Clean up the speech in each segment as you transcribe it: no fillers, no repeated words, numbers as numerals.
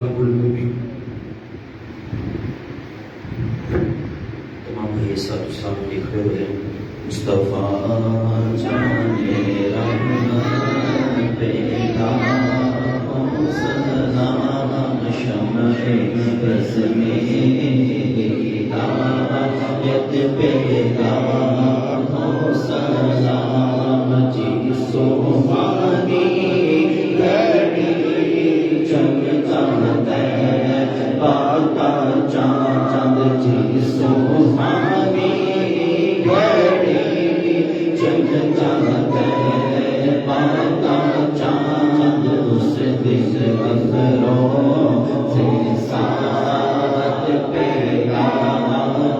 تمام بھائی ساتھ سامنے کھڑے ہوئے مصطفیٰ جانے رحمت پیدا ہو سلام شمع رز میں ہدایت پیدا ہو سلام جس سوانی گھڑی چمک جاتا ہے پاتا چاند جس سوانی گھڑی چمک جاتا ہے پاتا چاند اس دن اندروں سے ساتھ پیدا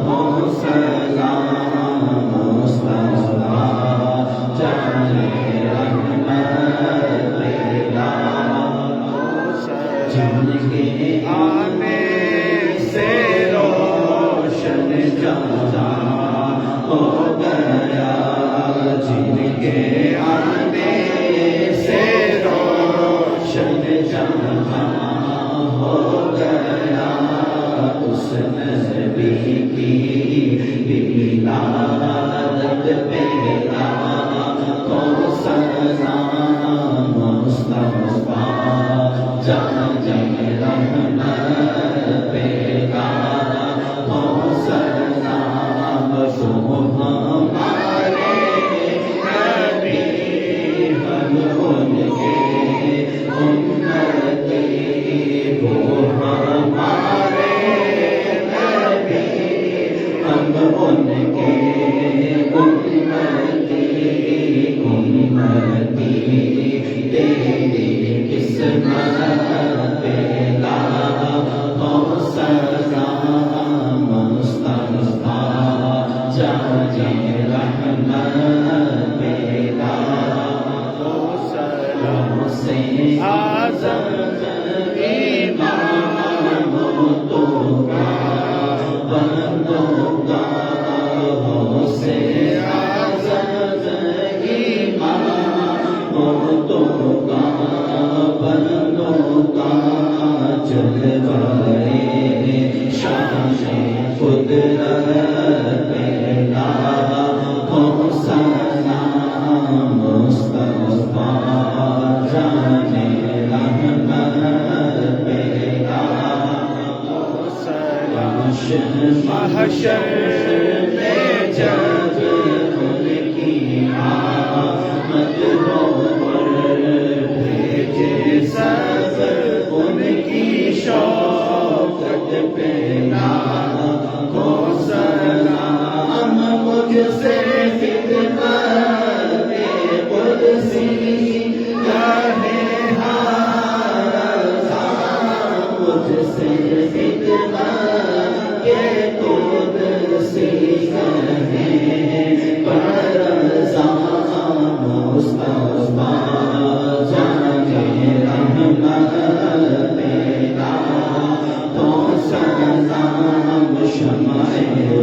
ہو سلام مصطفیٰ جانے رحمت پیدا جن کے آنے سے روشن جہاں ہو گیا جن کے آنے سے روشن جہاں ہو گیا اس نبی کی ولادت پیدا ہو سلام مصطفیٰ جانے رحمت پیدا ہو سلام تو ہمارے نبی ہم ان کے امتی وہ ہمارے نبی ہم ان کے امتی تیری قسمت پیدا ہو سلام مصطفیٰ جانے رحمت پیدا ہو سلام سے اعظم امام تو کا بندوں کا ہو سے اعظم امام تو کا بندوں کا جلوائے شان قدرت پیدا ہو سلام مصطفیٰ جانے رحمت پیدا ہو سلام محشر میں جب ان کی آمد ہو بھیجے سب ان کی شوقت پیدا ہو سلام مجھ سے خدمت قدسی کہے ہارضا مجھ سے خدمت قدسی کہے پرزا مصطفیٰ جانے رحمت پیدا ہو سلام شمع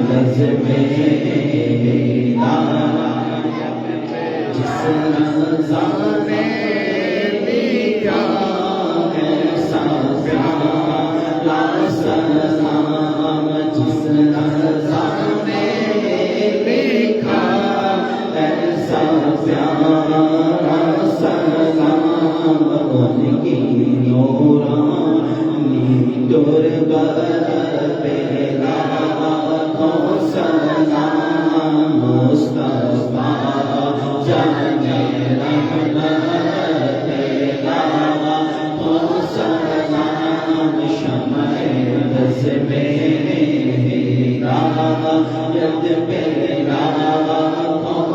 رز میں ہدایت جس رضا نے لیا ایسا پیارا سلام جس رضا نے لکھا ایسا پیارا سلام ان کی نورانی تربت پیدا ہو سلام مصطفیٰ جانے رحمت پیدا ہو سلام شمع رز میں ہدایت پیدا